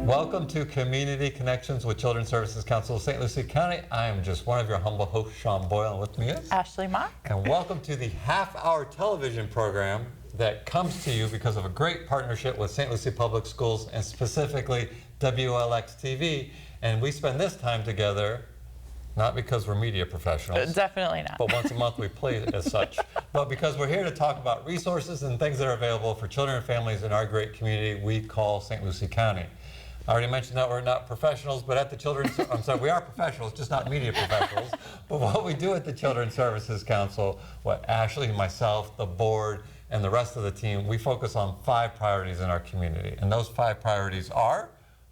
Welcome to Community Connections with Children's Services Council of St. Lucie County. I am just one of your humble hosts, Sean Boyle, and with me is Ashley Mock. And welcome to the half-hour television program that comes to you because of a great partnership with St. Lucie Public Schools and specifically WLX TV. And we spend this time together not because we're media professionals. Definitely not. But once a month we play as such. But because we're here to talk about resources and things that are available for children and families in our great community we call St. Lucie County. I already mentioned that we're not professionals, but at the Children's, I'm sorry, we are professionals, just not media professionals. But what we do at the Children's Services Council, what Ashley, myself, the board, and the rest of the team, we focus on 5 priorities in our community. And those 5 priorities are: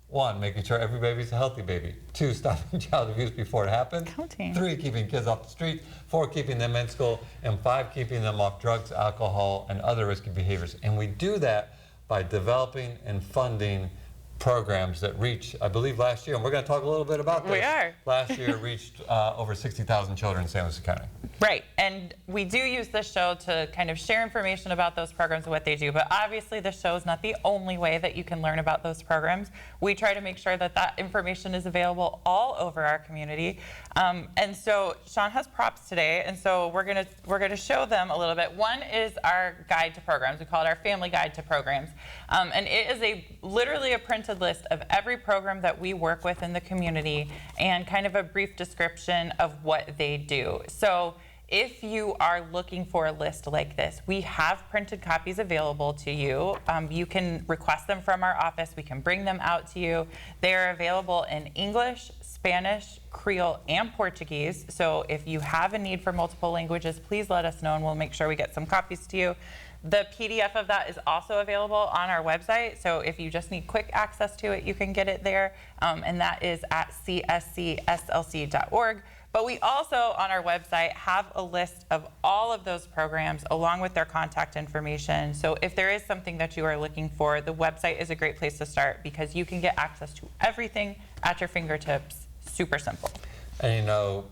1, making sure every baby's a healthy baby. 2, stopping child abuse before it happens. Counting. 3, keeping kids off the street. 4, keeping them in school. And 5, keeping them off drugs, alcohol, and other risky behaviors. And we do that by developing and funding programs that reach, I believe last year, and we're going to talk a little bit about this. We are. Last year reached over 60,000 children in St. Lucie County. Right, and we do use this show to kind of share information about those programs and what they do, but obviously the show is not the only way that you can learn about those programs. We try to make sure that that information is available all over our community. And so Sean has props today, and so we're gonna show them a little bit. One is our guide to programs. We call it our family guide to programs. And it is literally a printed list of every program that we work with in the community and kind of a brief description of what they do. So if you are looking for a list like this, we have printed copies available to you. You can request them from our office. We can bring them out to you. They are available in English, Spanish, Creole, and Portuguese. So if you have a need for multiple languages, please let us know and we'll make sure we get some copies to you. The PDF of that is also available on our website, so if you just need quick access to it, you can get it there, and that is at cscslc.org. But we also, on our website, have a list of all of those programs along with their contact information. So if there is something that you are looking for, the website is a great place to start because you can get access to everything at your fingertips, super simple. And you know,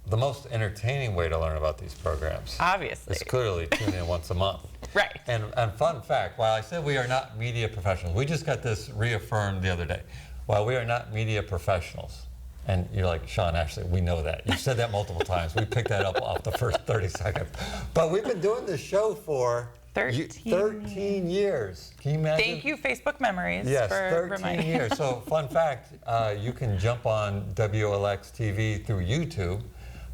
the most entertaining way to learn about these programs, obviously, is clearly tune in once a month. Right. And fun fact, while I said we are not media professionals, we just got this reaffirmed the other day. While we are not media professionals, and you're like, Sean, actually, we know that. You've said that multiple times. We picked that up off the first 30 seconds. But we've been doing this show for 13 years. Can you imagine? Thank you, Facebook Memories, yes, for 13 years. So fun fact, you can jump on WLX TV through YouTube.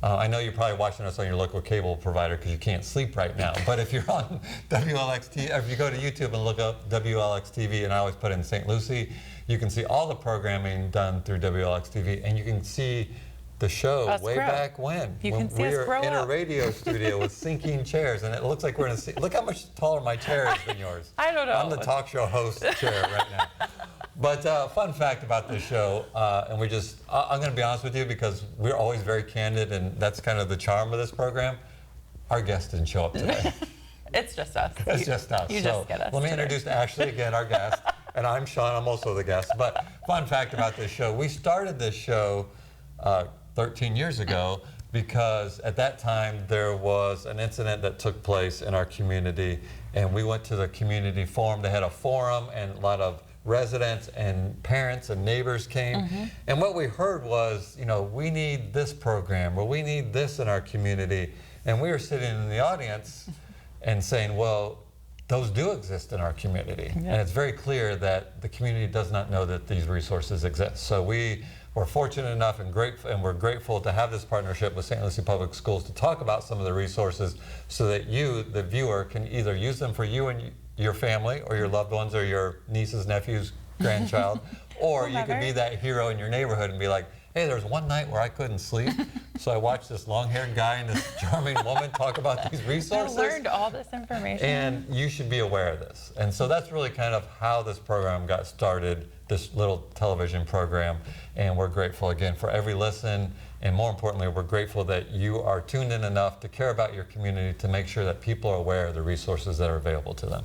I know you're probably watching us on your local cable provider because you can't sleep right now. But if you're on WLX TV, if you go to YouTube and look up WLX TV, and I always put in St. Lucie, you can see all the programming done through WLX TV, and you can see the show way back when. You can see us grow up. We were in a radio studio with sinking chairs, and it looks like we're in a. Look how much taller my chair is than yours. I don't know. I'm the talk show host chair right now. But fun fact about this show, and I'm going to be honest with you because we're always very candid, and that's kind of the charm of this program. Our guest didn't show up today. It's just us. It's just us. You just get us. Let me today. introduce Ashley again, our guest, and I'm Sean. I'm also the guest. But fun fact about this show, we started this show 13 years ago because at that time there was an incident that took place in our community, and we went to the community forum. They had a forum, and a lot of residents and parents and neighbors came. And what we heard was, you know, we need this program or we need this in our community. And we were sitting in the audience and saying, well, those do exist in our community. And it's very clear that the community does not know that these resources exist. So we were fortunate enough and we're grateful to have this partnership with St. Lucie Public Schools to talk about some of the resources so that you, the viewer, can either use them for you and your family or your loved ones or your nieces, nephews, grandchild, or you could be that hero in your neighborhood and be like, hey, there was one night where I couldn't sleep, so I watched this long-haired guy and this charming woman talk about these resources. I learned all this information. And you should be aware of this. And so that's really kind of how this program got started, this little television program. And we're grateful again for every listen. And more importantly, we're grateful that you are tuned in enough to care about your community to make sure that people are aware of the resources that are available to them.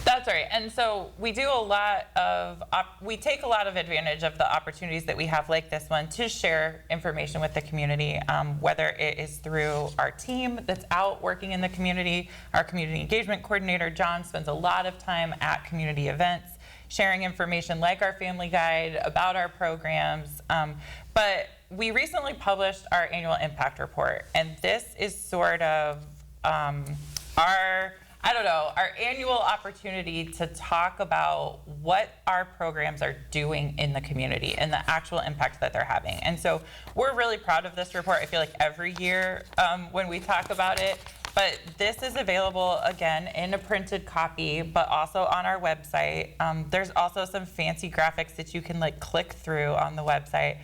That's right. And so we do a lot of, we take a lot of advantage of the opportunities that we have like this one to share information with the community, whether it is through our team that's out working in the community. Our community engagement coordinator, John, spends a lot of time at community events sharing information like our family guide about our programs. But we recently published our annual impact report, and this is sort of our annual opportunity to talk about what our programs are doing in the community and the actual impact that they're having. And so we're really proud of this report. I feel like every year when we talk about it, but this is available again in a printed copy, but also on our website. There's also some fancy graphics that you can like click through on the website.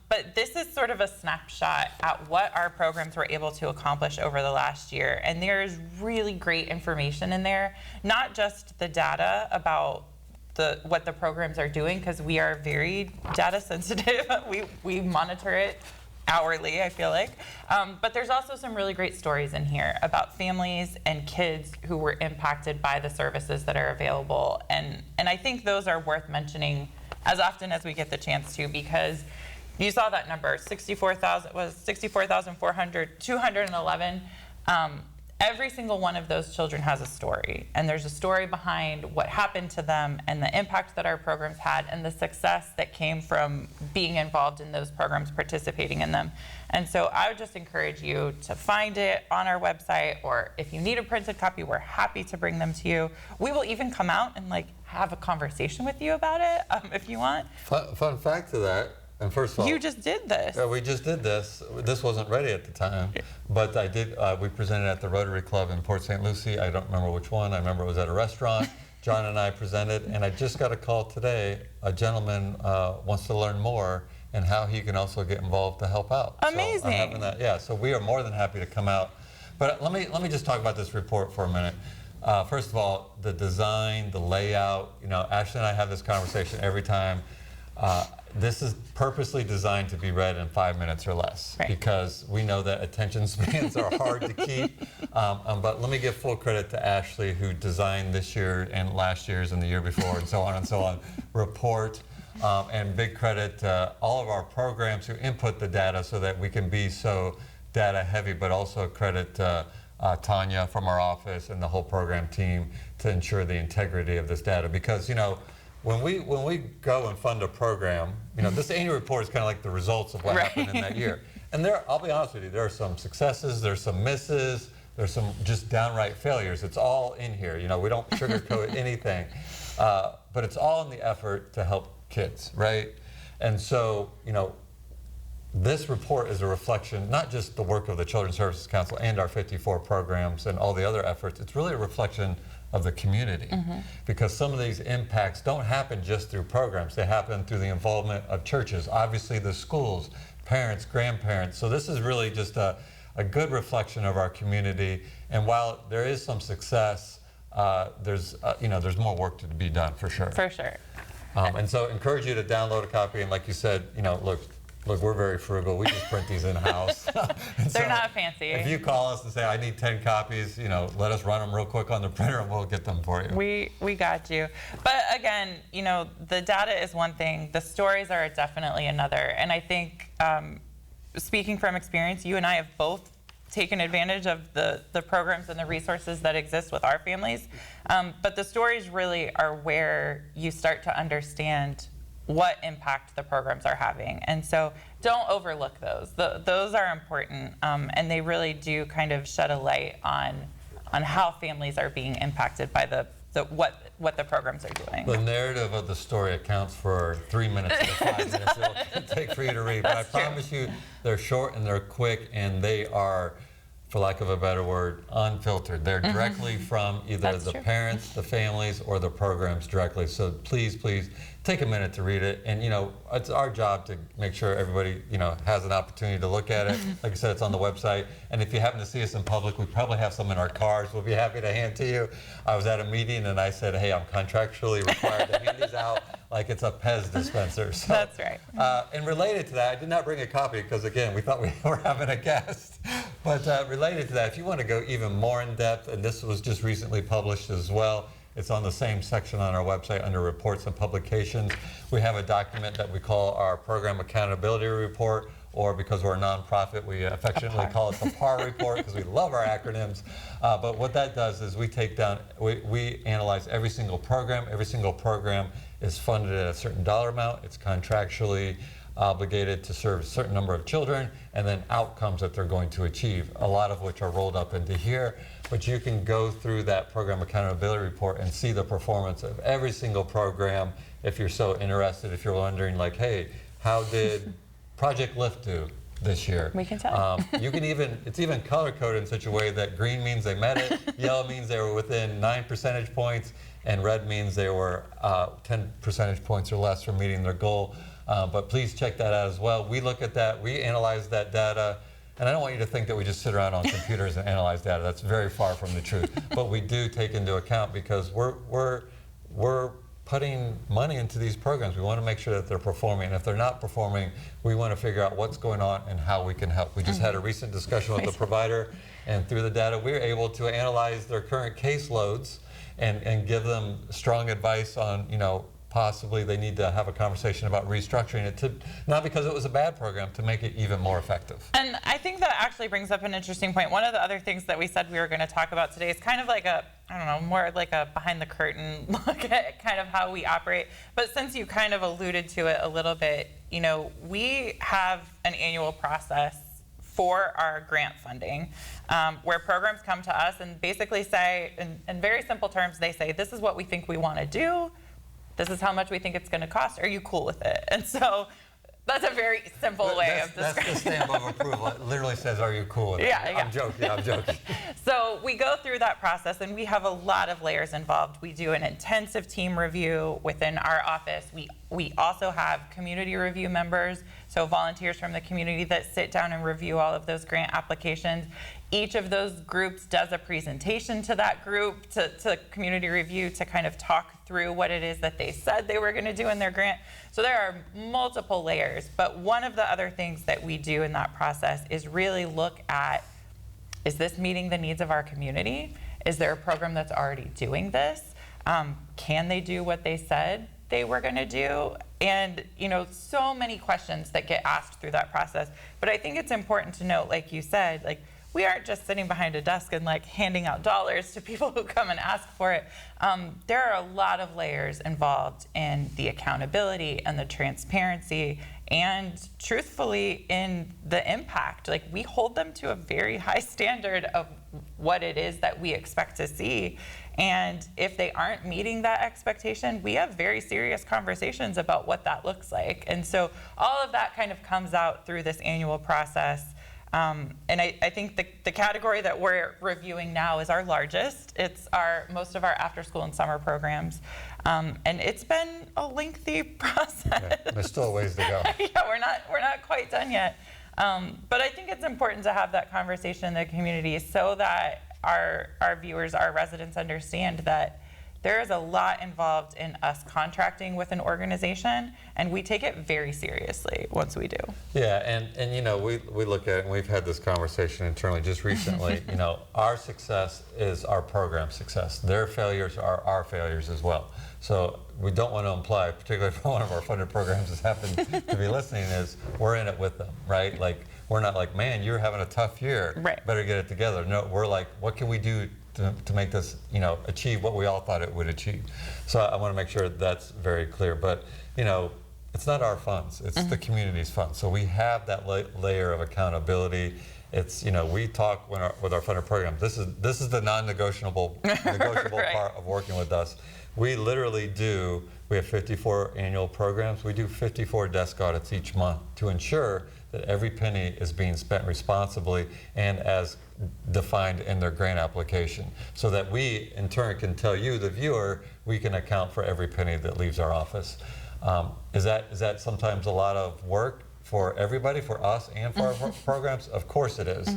But this is sort of a snapshot at what our programs were able to accomplish over the last year. And there's really great information in there, not just the data about what the programs are doing, because we are very data sensitive. we monitor it hourly, I feel like. But there's also some really great stories in here about families and kids who were impacted by the services that are available. And I think those are worth mentioning as often as we get the chance to, because you saw that number, 211. Every single one of those children has a story, and there's a story behind what happened to them and the impact that our programs had and the success that came from being involved in those programs, participating in them. And so I would just encourage you to find it on our website, or if you need a printed copy, we're happy to bring them to you. We will even come out and like have a conversation with you about it if you want. Fun fact to that. And first of all, you just did this. We just did this. This wasn't ready at the time, but I did. We presented at the Rotary Club in Port St. Lucie. I don't remember which one. I remember it was at a restaurant. John and I presented, and I just got a call today. A gentleman wants to learn more and how he can also get involved to help out. Amazing. So I'm having that. Yeah. So we are more than happy to come out. But let me just talk about this report for a minute. First of all, the design, the layout. You know, Ashley and I have this conversation every time. This is purposely designed to be read in 5 minutes or less, right, because we know that attention spans are hard to keep. But let me give full credit to Ashley, who designed this year and last year's and the year before and so on report. And big credit to all of our programs who input the data so that we can be so data heavy, but also credit to Tanya from our office and the whole program team to ensure the integrity of this data. Because, you know, when we go and fund a program, you know, this annual report is kind of like the results of what happened in that year. And I'll be honest with you, there are some successes, there's some misses, there's some just downright failures. It's all in here. You know, we don't sugarcoat anything, but it's all in the effort to help kids, right? And so, you know, this report is a reflection, not just the work of the Children's Services Council and our 54 programs and all the other efforts, it's really a reflection of the community, because some of these impacts don't happen just through programs. They happen through the involvement of churches, obviously the schools, parents, grandparents. So this is really just a good reflection of our community. And while there is some success, there's more work to be done for sure. For sure. And so encourage you to download a copy. And like you said, you know, look, we're very frugal. We just print these in-house. They're not fancy. If you call us and say, I need 10 copies, you know, let us run them real quick on the printer and we'll get them for you. We got you. But again, you know, the data is one thing. The stories are definitely another. And I think, speaking from experience, you and I have both taken advantage of the programs and the resources that exist with our families. But the stories really are where you start to understand what impact the programs are having. And so don't overlook those. Those are important, and they really do kind of shed a light on how families are being impacted by what the programs are doing. The narrative of the story accounts for 3 minutes to 5 minutes it'll take for you to read. But I promise you, they're short and they're quick, and they are, for lack of a better word, unfiltered. They're directly from either the parents, the families, or the programs directly. So please, please take a minute to read it. And, you know, it's our job to make sure everybody, you know, has an opportunity to look at it. Like I said, it's on the website. And if you happen to see us in public, we probably have some in our cars. We'll be happy to hand to you. I was at a meeting and I said, hey, I'm contractually required to hand these out like it's a Pez dispenser. So, that's right. And related to that, I did not bring a copy because, again, we thought we were having a guest. But related to that, if you want to go even more in depth, and this was just recently published as well, it's on the same section on our website under reports and publications. We have a document that we call our Program Accountability Report, or because we're a nonprofit, we affectionately call it the PAR report because we love our acronyms. But what that does is we analyze every single program. Every single program is funded at a certain dollar amount. It's contractually obligated to serve a certain number of children, and then outcomes that they're going to achieve, a lot of which are rolled up into here. But you can go through that program accountability report and see the performance of every single program if you're so interested, if you're wondering like, hey, how did Project Lift do this year? We can tell. It's even color coded in such a way that green means they met it, yellow means they were within 9 percentage points, and red means they were 10 percentage points or less from meeting their goal. But please check that out as well. We look at that, we analyze that data, and I don't want you to think that we just sit around on computers and analyze data. That's very far from the truth. But we do take into account because we're putting money into these programs. We want to make sure that they're performing. And if they're not performing, we want to figure out what's going on and how we can help. We just had a recent discussion with the provider, and through the data, we were able to analyze their current caseloads and give them strong advice on, possibly they need to have a conversation about restructuring it, to not because it was a bad program, to make it even more effective. And I think that actually brings up an interesting point. One of the other things that we said we were going to talk about today is kind of like more like a behind the curtain look at kind of how we operate. But since you kind of alluded to it a little bit, we have an annual process for our grant funding, where programs come to us and basically say, in very simple terms, they say, this is what we think we want to do. This is how much we think it's going to cost. Are you cool with it? And so that's a very simple way of describing it. That's the stamp of approval. It literally says, are you cool with it? Yeah. I'm joking. So we go through that process, and we have a lot of layers involved. We do an intensive team review within our office. We also have community review members, so volunteers from the community that sit down and review all of those grant applications. Each of those groups does a presentation to that group, to community review, to kind of talk through what it is that they said they were going to do in their grant. So there are multiple layers, but one of the other things that we do in that process is really look at, is this meeting the needs of our community? Is there a program that's already doing this? Can they do what they said they were going to do? And so many questions that get asked through that process. But I think it's important to note, like you said, we aren't just sitting behind a desk and handing out dollars to people who come and ask for it. There are a lot of layers involved in the accountability and the transparency, and truthfully in the impact. We hold them to a very high standard of what it is that we expect to see. And if they aren't meeting that expectation, we have very serious conversations about what that looks like. And so all of that kind of comes out through this annual process. And I think the category that we're reviewing now is our largest. It's most of our after school and summer programs. And it's been a lengthy process. Yeah, there's still a ways to go. Yeah, we're not quite done yet. But I think it's important to have that conversation in the community so that our viewers, our residents understand that there is a lot involved in us contracting with an organization, and we take it very seriously once we do. Yeah, and we look at it, and we've had this conversation internally just recently. Our success is our program success. Their failures are our failures as well. So we don't want to imply, particularly if one of our funded programs has happened to be listening, is we're in it with them, right? We're not like, man, you're having a tough year. Right. Better get it together. No, we're like, what can we do to make this, achieve what we all thought it would achieve? So I want to make sure that's very clear. But, it's not our funds. It's the community's funds. So we have that layer of accountability. It's, we talk with our funded programs. This is the non-negotiable Right. part of working with us. We literally we have 54 annual programs. We do 54 desk audits each month to ensure that every penny is being spent responsibly and as defined in their grant application, so that we in turn can tell you, the viewer, we can account for every penny that leaves our office. Is that sometimes a lot of work for everybody, for us and for our programs? Of course it is.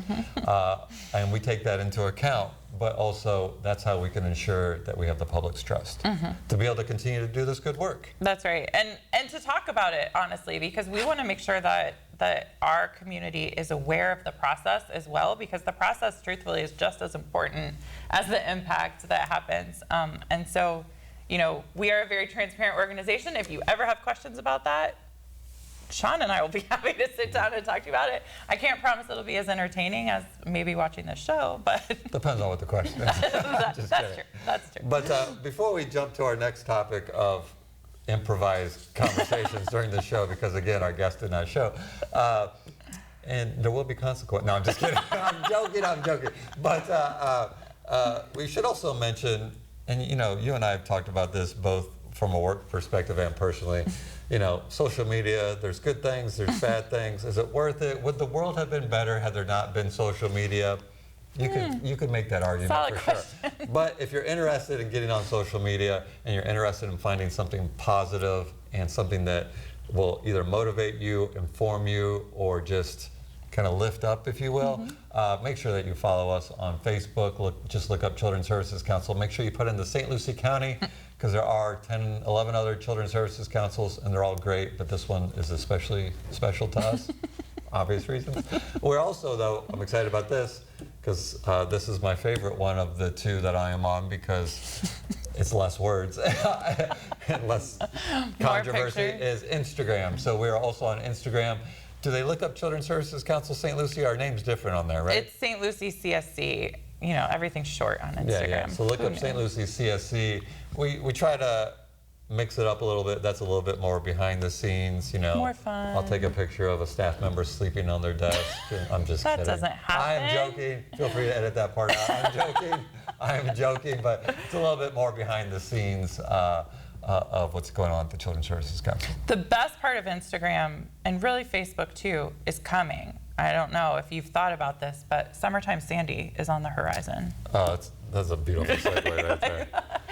And we take that into account, but also that's how we can ensure that we have the public's trust to be able to continue to do this good work. That's right. And to talk about it honestly, because we want to make sure that our community is aware of the process as well, because the process truthfully is just as important as the impact that happens. And so, we are a very transparent organization. If you ever have questions about that, Sean and I will be happy to sit down and talk to you about it. I can't promise it'll be as entertaining as maybe watching the show, but Depends on what the question is. that's true. That's true. But before we jump to our next topic of improvised conversations during the show, because again, our guest did not show, and there will be consequences. No, I'm just kidding. I'm joking. But we should also mention, and you know, you and I have talked about this both from a work perspective and personally, you know, social media, there's good things, there's bad things. Is it worth it? Would the world have been better had there not been social media? You could make that argument Solid for question. sure. But if you're interested in getting on social media and you're interested in finding something positive and something that will either motivate you, inform you, or just kind of lift up, if you will, make sure that you follow us on Facebook. Just look up Children's Services Council. Make sure you put in the St. Lucie County, because there are 10, 11 other Children's Services Councils, and they're all great, but this one is especially special to us, obvious reasons. We're also, though, I'm excited about this, because this is my favorite one of the two that I am on, because it's less words and less controversy, is Instagram. So we're also on Instagram. Do they look up Children's Services Council St. Lucie? Our name's different on there, right? It's St. Lucie CSC. You know, everything's short on Instagram. Yeah. So look up St. Lucie CSC. We try to mix it up a little bit. That's a little bit more behind the scenes, you know. More fun. I'll take a picture of a staff member sleeping on their desk. I'm just kidding. That doesn't happen. I'm joking. Feel free to edit that part out. I'm joking. I'm joking, but it's a little bit more behind the scenes of what's going on at the Children's Services Council. The best part of Instagram, and really Facebook too, is coming. I don't know if you've thought about this, but Summertime Sandy is on the horizon. Oh, that's a beautiful segue right there.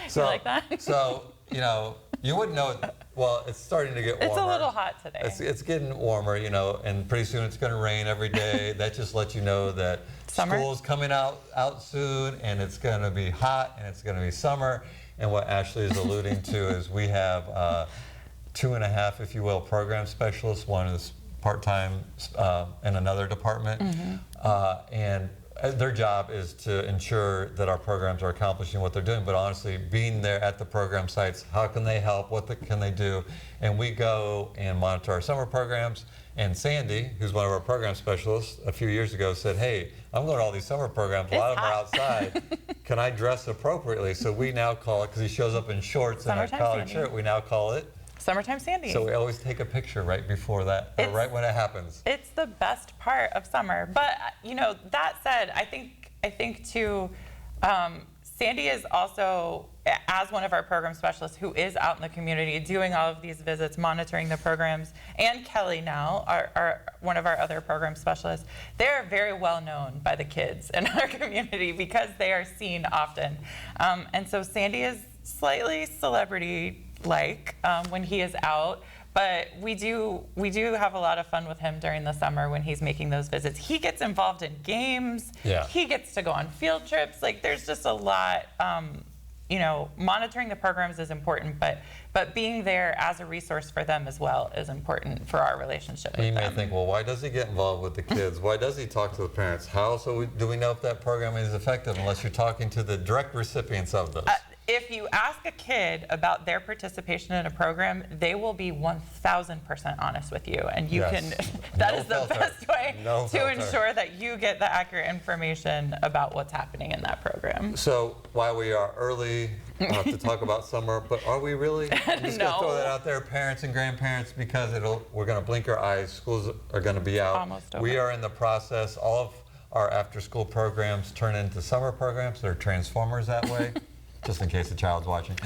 So, You like that? So, you know, you wouldn't know it. Well, it's starting to get warmer. It's a little hot today. It's getting warmer, you know, and pretty soon it's going to rain every day. That just lets you know that Summer? school's coming out soon, and it's going to be hot, and it's going to be summer. And what Ashley is alluding to is we have 2.5, if you will, program specialists. One is part-time in another department, and their job is to ensure that our programs are accomplishing what they're doing. But honestly, being there at the program sites, how can they help? What can they do? And we go and monitor our summer programs. And Sandy, who's one of our program specialists, a few years ago said, "Hey, I'm going to all these summer programs. A lot of them are outside. Can I dress appropriately?" So we now call it, because he shows up in shorts and a collared shirt, we now call it Summertime Sandy. So we always take a picture right before that, or right when it happens. It's the best part of summer. But you know, that said, I think too, Sandy is also, as one of our program specialists who is out in the community doing all of these visits, monitoring the programs, and Kelly now, our one of our other program specialists, they're very well known by the kids in our community because they are seen often. And so Sandy is slightly celebrity-like when he is out. But we do have a lot of fun with him during the summer when he's making those visits. He gets involved in games. Yeah. He gets to go on field trips. Like, there's just a lot. You know, monitoring the programs is important, but being there as a resource for them as well is important for our relationship with them. You may think, well, why does he get involved with the kids? Why does he talk to the parents? How do we know if that program is effective unless you're talking to the direct recipients of those? If you ask a kid about their participation in a program, they will be 1,000% honest with you, and you can. That is the best way to ensure that you get the accurate information about what's happening in that program. So while we are early to talk about summer, but are we really? I'm just going to throw that out there, parents and grandparents, because we're going to blink our eyes. Schools are going to be out. Almost over. We are in the process. All of our after-school programs turn into summer programs. They're transformers that way. Just in case the child's watching.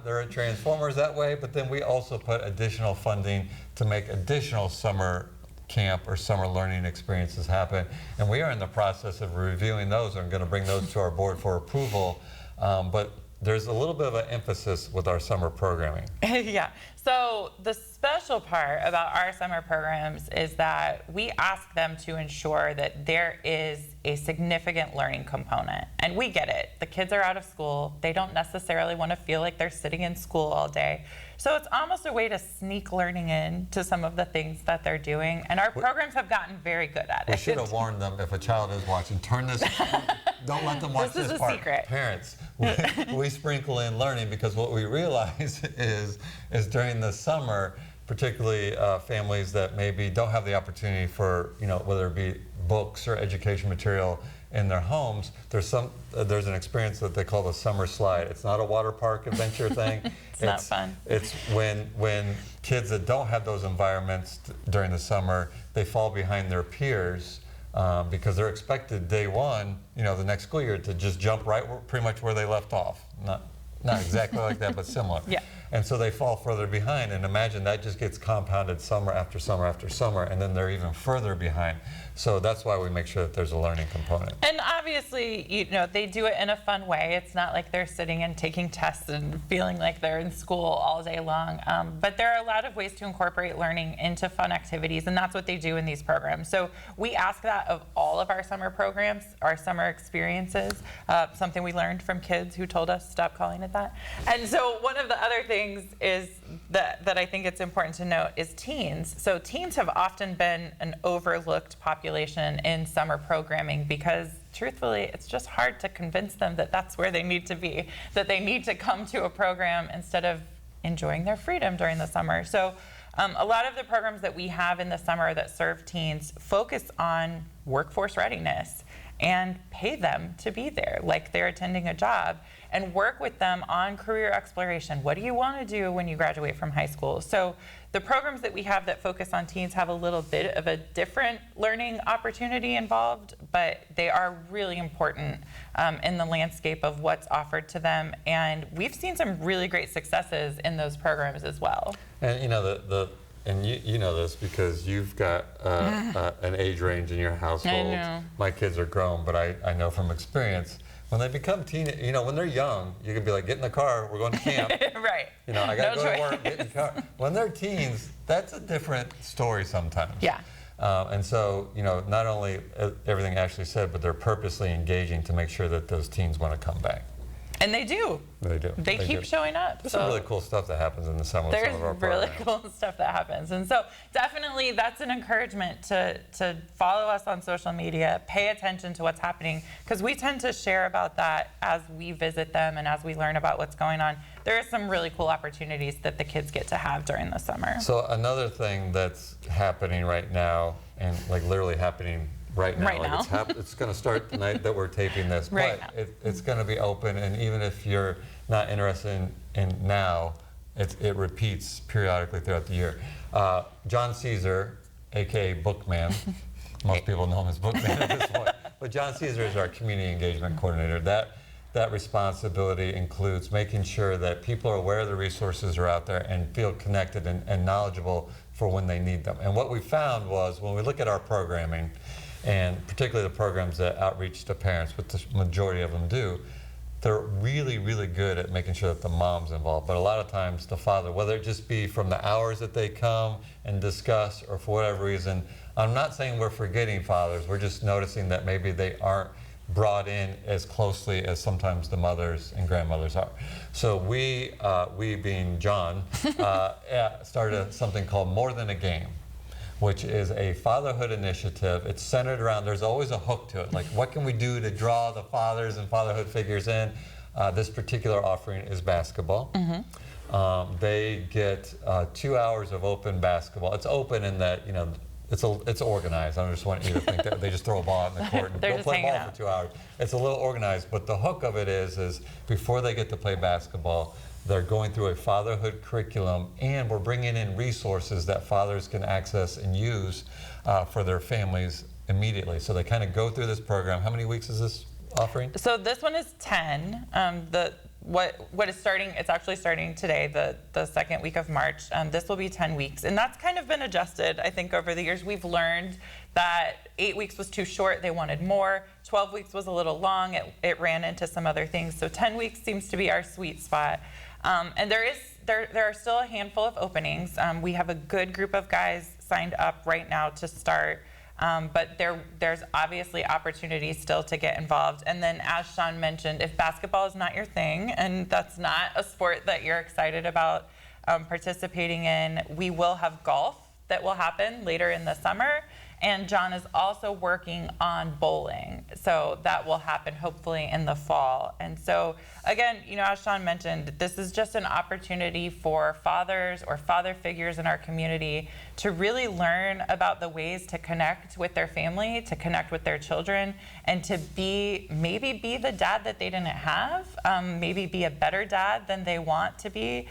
There are transformers that way, but then we also put additional funding to make additional summer camp or summer learning experiences happen. And we are in the process of reviewing those and going to bring those to our board for approval. But there's a little bit of an emphasis with our summer programming. Yeah. So the special part about our summer programs is that we ask them to ensure that there is a significant learning component. And we get it. The kids are out of school. They don't necessarily want to feel like they're sitting in school all day. So it's almost a way to sneak learning in to some of the things that they're doing. And our programs have gotten very good at it. We should have warned them, if a child is watching, turn this, don't let them watch this part. Secret. Parents, we sprinkle in learning, because what we realize is during the summer, particularly families that maybe don't have the opportunity for, whether it be books or education material in their homes, there's an experience that they call the summer slide. It's not a water park adventure thing. It's not fun. It's when kids that don't have those environments during the summer, they fall behind their peers because they're expected day one, the next school year, to just jump pretty much where they left off. Not exactly like that, but similar. Yeah. And so they fall further behind, and imagine that just gets compounded summer after summer after summer, and then they're even further behind. So that's why we make sure that there's a learning component. And obviously, they do it in a fun way. It's not like they're sitting and taking tests and feeling like they're in school all day long. But there are a lot of ways to incorporate learning into fun activities, and that's what they do in these programs. So we ask that of all of our summer programs, our summer experiences, something we learned from kids who told us stop calling it that. And so one of the other things is that I think it's important to note is teens. So teens have often been an overlooked population in summer programming because truthfully, it's just hard to convince them that that's where they need to be, that they need to come to a program instead of enjoying their freedom during the summer. So a lot of the programs that we have in the summer that serve teens focus on workforce readiness and pay them to be there like they're attending a job, and work with them on career exploration. What do you want to do when you graduate from high school? So the programs that we have that focus on teens have a little bit of a different learning opportunity involved, but they are really important in the landscape of what's offered to them. And we've seen some really great successes in those programs as well. And and you know this because you've got an age range in your household. I know. My kids are grown, but I know from experience, when they become teen, when they're young, you can be like, get in the car, we're going to camp. Right. I got to go to work, get in the car. When they're teens, that's a different story sometimes. Yeah. And so, not only everything Ashley said, but they're purposely engaging to make sure that those teens want to come back. And they do. They do. They keep showing up. There's some really cool stuff that happens in the summer with some of our There's programs. really cool stuff that happens. And so definitely that's an encouragement to follow us on social media, pay attention to what's happening, because we tend to share about that as we visit them and as we learn about what's going on. There are some really cool opportunities that the kids get to have during the summer. So another thing that's happening right now, and like literally happening right now. It's going to start the night that we're taping this, Right but now. It's going to be open, and even if you're not interested in now, it repeats periodically throughout the year. John Caesar, aka Bookman, most people know him as Bookman at this point, but John Caesar is our community engagement coordinator. That responsibility includes making sure that people are aware the resources are out there and feel connected and knowledgeable for when they need them. And what we found was when we look at our programming, and particularly the programs that outreach to parents, which the majority of them do, they're really, really good at making sure that the mom's involved. But a lot of times the father, whether it just be from the hours that they come and discuss or for whatever reason, I'm not saying we're forgetting fathers, we're just noticing that maybe they aren't brought in as closely as sometimes the mothers and grandmothers are. So we being John, started something called More Than a Game, which is a fatherhood initiative. It's centered around, there's always a hook to it. Like, what can we do to draw the fathers and fatherhood figures in? This particular offering is basketball. Mm-hmm. They get 2 hours of open basketball. It's open in that, it's organized. I just want you to think that they just throw a ball out in the court and go play ball for 2 hours. It's a little organized, but the hook of it is before they get to play basketball, they're going through a fatherhood curriculum, and we're bringing in resources that fathers can access and use for their families immediately. So they kind of go through this program. How many weeks is this offering? So this one is 10. What is starting, it's actually starting today, the second week of March. This will be 10 weeks. And that's kind of been adjusted, I think, over the years. We've learned that 8 weeks was too short, they wanted more. 12 weeks was a little long, it ran into some other things. So 10 weeks seems to be our sweet spot. And there are still a handful of openings. We have a good group of guys signed up right now to start. But there's obviously opportunities still to get involved. And then, as Sean mentioned, if basketball is not your thing and that's not a sport that you're excited about participating in, we will have golf that will happen later in the summer. And John is also working on bowling. So that will happen hopefully in the fall. And so again, as Sean mentioned, this is just an opportunity for fathers or father figures in our community to really learn about the ways to connect with their family, to connect with their children, and to maybe be the dad that they didn't have, maybe be a better dad than they want to be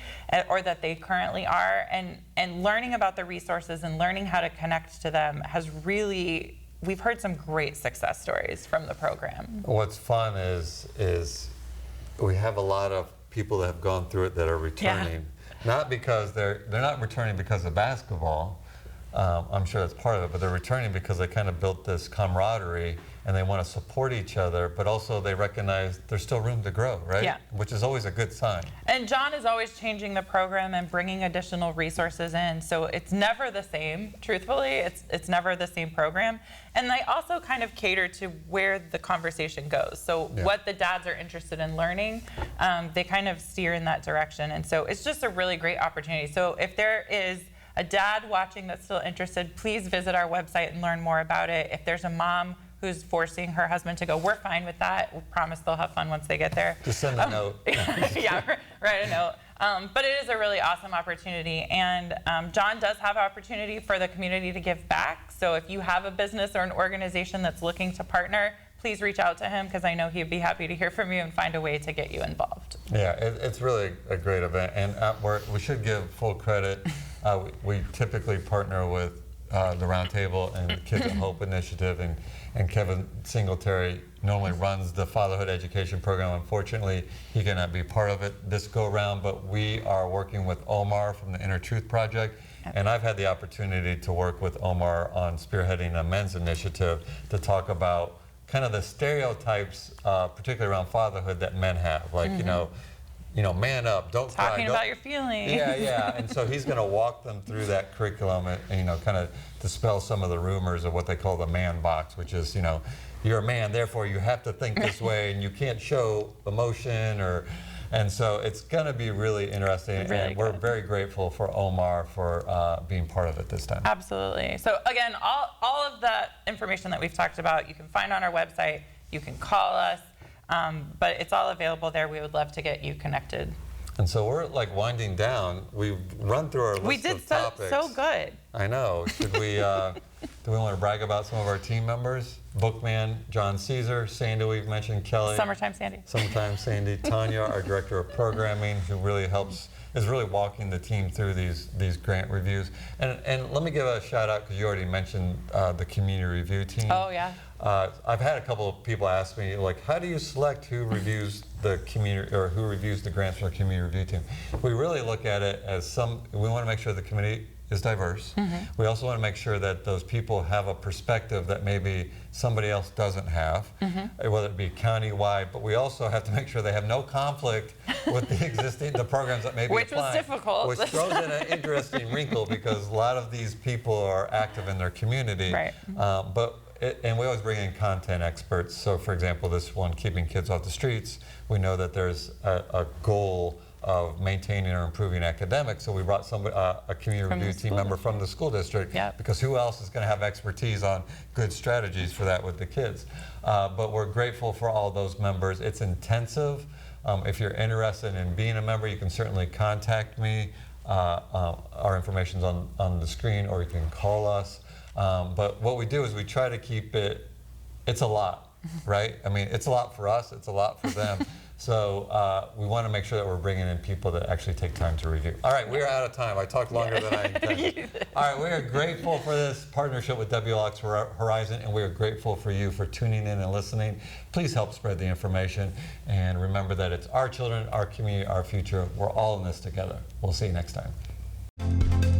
or that they currently are. And learning about the resources and learning how to connect to them has really, we've heard some great success stories from the program. What's fun is we have a lot of people that have gone through it that are returning. Not because they're not returning because of basketball. I'm sure that's part of it, but they're returning because they kind of built this camaraderie and they want to support each other, but also they recognize there's still room to grow, right? Yeah. Which is always a good sign. And John is always changing the program and bringing additional resources in, so it's never the same, truthfully. It's never the same program. And they also kind of cater to where the conversation goes. So what the dads are interested in learning, they kind of steer in that direction. And so it's just a really great opportunity. So if there is a dad watching that's still interested, please visit our website and learn more about it. If there's a mom who's forcing her husband to go, we're fine with that. We promise they'll have fun once they get there. Just send a note. Write a note. But it is a really awesome opportunity. And John does have opportunity for the community to give back. So if you have a business or an organization that's looking to partner, please reach out to him, because I know he'd be happy to hear from you and find a way to get you involved. Yeah, it's really a great event. And we should give full credit. We typically partner with the Roundtable and Kids at Hope Initiative, and Kevin Singletary normally runs the fatherhood education program. Unfortunately, he cannot be part of it this go around, but we are working with Omar from the Inner Truth Project, and I've had the opportunity to work with Omar on spearheading a men's initiative to talk about kind of the stereotypes, particularly around fatherhood, that men have, like man up, don't cry. Talking about your feelings. Yeah. And so he's going to walk them through that curriculum and, kind of dispel some of the rumors of what they call the man box, which is, you're a man, therefore you have to think this way and you can't show emotion and so it's going to be really interesting. Really and we're good. very grateful for Omar for being part of it this time. Absolutely. So again, all of that information that we've talked about, you can find on our website. You can call us. But it's all available there. We would love to get you connected. And so we're winding down. We've run through our list of topics. We did so good. I know. Should we, do we want to brag about some of our team members? Bookman, John Caesar, Sandy, we've mentioned, Kelly. Summertime Sandy. Summertime Sandy. Tanya, our Director of Programming, who really is really walking the team through these grant reviews. And let me give a shout out, because you already mentioned the community review team. Oh, yeah. I've had a couple of people ask me, how do you select who reviews the community, or who reviews the grants for our community review team? We really look at it as we want to make sure the committee is diverse. We also want to make sure that those people have a perspective that maybe somebody else doesn't have, whether it be county-wide, but we also have to make sure they have no conflict with the programs that may be Which applying. was difficult. Which throws in an interesting wrinkle, because a lot of these people are active in their community. Right. And we always bring in content experts. So for example, this one, Keeping Kids Off the Streets, we know that there's a goal of maintaining or improving academics. So we brought a community review team member from the school district, because who else is going to have expertise on good strategies for that with the kids? But we're grateful for all those members. It's intensive. If you're interested in being a member, you can certainly contact me. Our information's on the screen, or you can call us. But what we do is we try to keep it's a lot, right? I mean, it's a lot for us, it's a lot for them. So we want to make sure that we're bringing in people that actually take time to review. All right, we are out of time. I talked longer than I intended. All right, we are grateful for this partnership with WLX Horizon, and we are grateful for you for tuning in and listening. Please help spread the information, and remember that it's our children, our community, our future. We're all in this together. We'll see you next time.